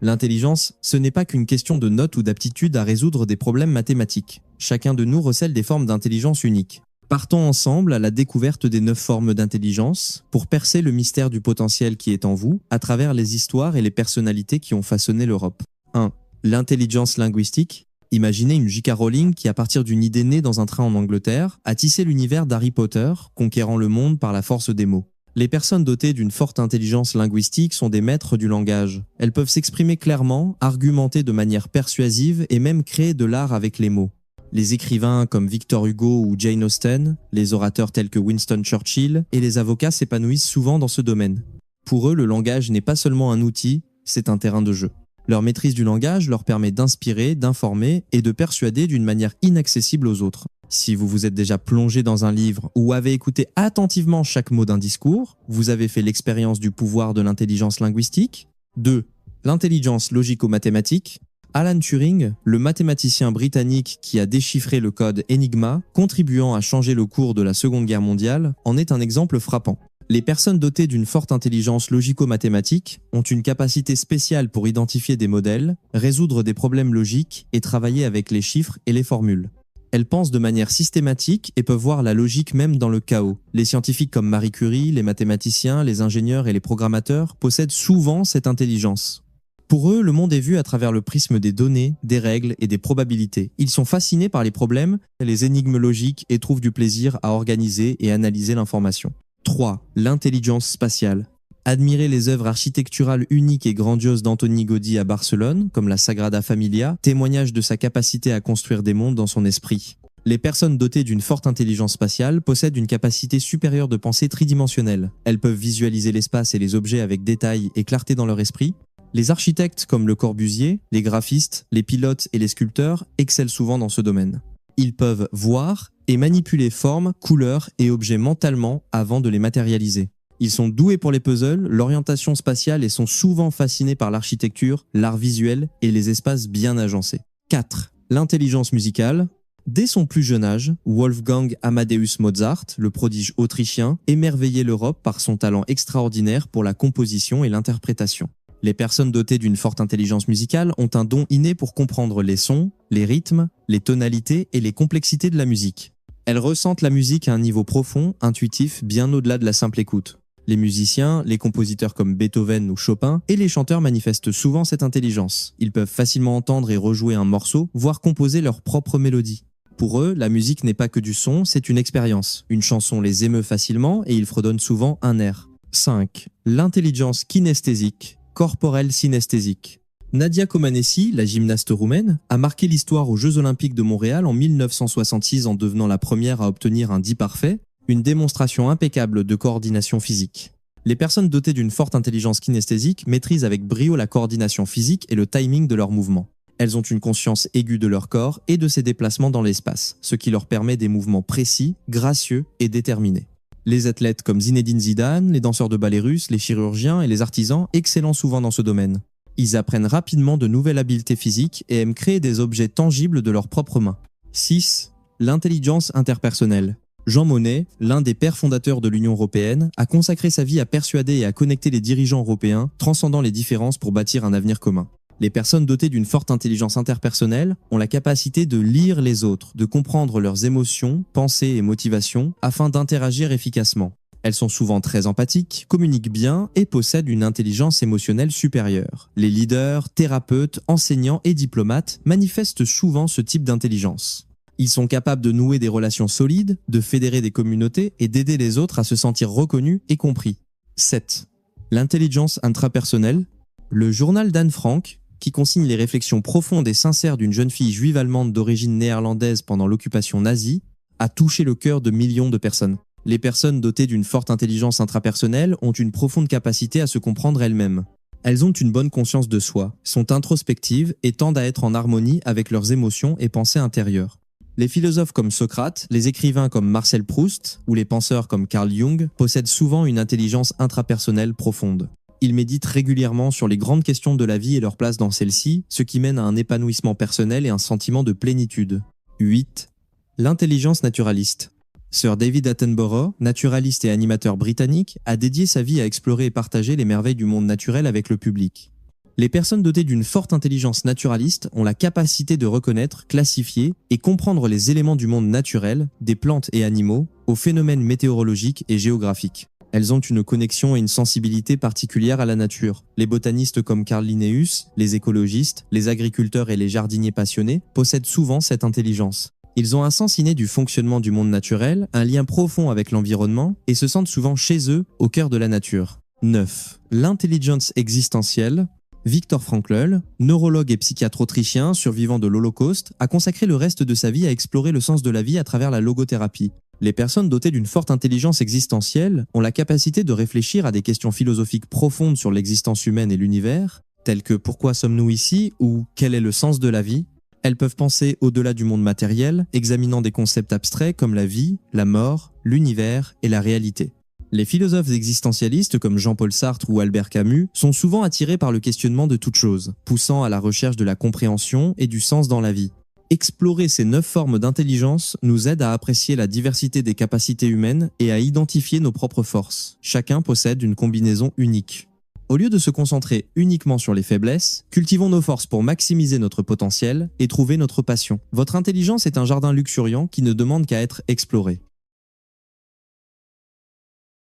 L'intelligence, ce n'est pas qu'une question de notes ou d'aptitude à résoudre des problèmes mathématiques. Chacun de nous recèle des formes d'intelligence uniques. Partons ensemble à la découverte des 9 formes d'intelligence pour percer le mystère du potentiel qui est en vous à travers les histoires et les personnalités qui ont façonné l'Europe. 1. L'intelligence linguistique. Imaginez une J.K. Rowling qui, à partir d'une idée née dans un train en Angleterre, a tissé l'univers d'Harry Potter, conquérant le monde par la force des mots. Les personnes dotées d'une forte intelligence linguistique sont des maîtres du langage. Elles peuvent s'exprimer clairement, argumenter de manière persuasive et même créer de l'art avec les mots. Les écrivains comme Victor Hugo ou Jane Austen, les orateurs tels que Winston Churchill et les avocats s'épanouissent souvent dans ce domaine. Pour eux, le langage n'est pas seulement un outil, c'est un terrain de jeu. Leur maîtrise du langage leur permet d'inspirer, d'informer et de persuader d'une manière inaccessible aux autres. Si vous vous êtes déjà plongé dans un livre ou avez écouté attentivement chaque mot d'un discours, vous avez fait l'expérience du pouvoir de l'intelligence linguistique. 2. L'intelligence logico-mathématique. Alan Turing, le mathématicien britannique qui a déchiffré le code Enigma, contribuant à changer le cours de la Seconde Guerre mondiale, en est un exemple frappant. Les personnes dotées d'une forte intelligence logico-mathématique ont une capacité spéciale pour identifier des modèles, résoudre des problèmes logiques et travailler avec les chiffres et les formules. Elles pensent de manière systématique et peuvent voir la logique même dans le chaos. Les scientifiques comme Marie Curie, les mathématiciens, les ingénieurs et les programmateurs possèdent souvent cette intelligence. Pour eux, le monde est vu à travers le prisme des données, des règles et des probabilités. Ils sont fascinés par les problèmes, les énigmes logiques et trouvent du plaisir à organiser et analyser l'information. 3. L'intelligence spatiale. Admirer les œuvres architecturales uniques et grandioses d'Antoni Gaudí à Barcelone, comme la Sagrada Familia, témoignage de sa capacité à construire des mondes dans son esprit. Les personnes dotées d'une forte intelligence spatiale possèdent une capacité supérieure de pensée tridimensionnelle. Elles peuvent visualiser l'espace et les objets avec détail et clarté dans leur esprit. Les architectes comme Le Corbusier, les graphistes, les pilotes et les sculpteurs excellent souvent dans ce domaine. Ils peuvent voir et manipuler formes, couleurs et objets mentalement avant de les matérialiser. Ils sont doués pour les puzzles, l'orientation spatiale et sont souvent fascinés par l'architecture, l'art visuel et les espaces bien agencés. 4. L'intelligence musicale. Dès son plus jeune âge, Wolfgang Amadeus Mozart, le prodige autrichien, émerveillait l'Europe par son talent extraordinaire pour la composition et l'interprétation. Les personnes dotées d'une forte intelligence musicale ont un don inné pour comprendre les sons, les rythmes, les tonalités et les complexités de la musique. Elles ressentent la musique à un niveau profond, intuitif, bien au-delà de la simple écoute. Les musiciens, les compositeurs comme Beethoven ou Chopin et les chanteurs manifestent souvent cette intelligence. Ils peuvent facilement entendre et rejouer un morceau, voire composer leur propre mélodie. Pour eux, la musique n'est pas que du son, c'est une expérience. Une chanson les émeut facilement et ils fredonnent souvent un air. 5. L'intelligence kinesthésique, corporelle synesthésique. Nadia Comaneci, la gymnaste roumaine, a marqué l'histoire aux Jeux Olympiques de Montréal en 1966 en devenant la première à obtenir un 10 parfait, une démonstration impeccable de coordination physique. Les personnes dotées d'une forte intelligence kinesthésique maîtrisent avec brio la coordination physique et le timing de leurs mouvements. Elles ont une conscience aiguë de leur corps et de ses déplacements dans l'espace, ce qui leur permet des mouvements précis, gracieux et déterminés. Les athlètes comme Zinedine Zidane, les danseurs de ballet russes, les chirurgiens et les artisans excellent souvent dans ce domaine. Ils apprennent rapidement de nouvelles habiletés physiques et aiment créer des objets tangibles de leurs propres mains. 6. L'intelligence interpersonnelle. Jean Monnet, l'un des pères fondateurs de l'Union européenne, a consacré sa vie à persuader et à connecter les dirigeants européens, transcendant les différences pour bâtir un avenir commun. Les personnes dotées d'une forte intelligence interpersonnelle ont la capacité de lire les autres, de comprendre leurs émotions, pensées et motivations afin d'interagir efficacement. Elles sont souvent très empathiques, communiquent bien et possèdent une intelligence émotionnelle supérieure. Les leaders, thérapeutes, enseignants et diplomates manifestent souvent ce type d'intelligence. Ils sont capables de nouer des relations solides, de fédérer des communautés et d'aider les autres à se sentir reconnus et compris. 7. L'intelligence intrapersonnelle. Le journal d'Anne Frank, qui consigne les réflexions profondes et sincères d'une jeune fille juive allemande d'origine néerlandaise pendant l'occupation nazie, a touché le cœur de millions de personnes. Les personnes dotées d'une forte intelligence intrapersonnelle ont une profonde capacité à se comprendre elles-mêmes. Elles ont une bonne conscience de soi, sont introspectives et tendent à être en harmonie avec leurs émotions et pensées intérieures. Les philosophes comme Socrate, les écrivains comme Marcel Proust ou les penseurs comme Carl Jung possèdent souvent une intelligence intrapersonnelle profonde. Ils méditent régulièrement sur les grandes questions de la vie et leur place dans celle-ci, ce qui mène à un épanouissement personnel et un sentiment de plénitude. 8. L'intelligence naturaliste. Sir David Attenborough, naturaliste et animateur britannique, a dédié sa vie à explorer et partager les merveilles du monde naturel avec le public. Les personnes dotées d'une forte intelligence naturaliste ont la capacité de reconnaître, classifier et comprendre les éléments du monde naturel, des plantes et animaux, aux phénomènes météorologiques et géographiques. Elles ont une connexion et une sensibilité particulière à la nature. Les botanistes comme Carl Linnaeus, les écologistes, les agriculteurs et les jardiniers passionnés possèdent souvent cette intelligence. Ils ont un sens inné du fonctionnement du monde naturel, un lien profond avec l'environnement et se sentent souvent chez eux, au cœur de la nature. 9. L'intelligence existentielle. Viktor Frankl, neurologue et psychiatre autrichien survivant de l'Holocauste, a consacré le reste de sa vie à explorer le sens de la vie à travers la logothérapie. Les personnes dotées d'une forte intelligence existentielle ont la capacité de réfléchir à des questions philosophiques profondes sur l'existence humaine et l'univers, telles que pourquoi sommes-nous ici ou quel est le sens de la vie. Elles peuvent penser au-delà du monde matériel, examinant des concepts abstraits comme la vie, la mort, l'univers et la réalité. Les philosophes existentialistes comme Jean-Paul Sartre ou Albert Camus sont souvent attirés par le questionnement de toute chose, poussant à la recherche de la compréhension et du sens dans la vie. Explorer ces 9 formes d'intelligence nous aide à apprécier la diversité des capacités humaines et à identifier nos propres forces. Chacun possède une combinaison unique. Au lieu de se concentrer uniquement sur les faiblesses, cultivons nos forces pour maximiser notre potentiel et trouver notre passion. Votre intelligence est un jardin luxuriant qui ne demande qu'à être exploré.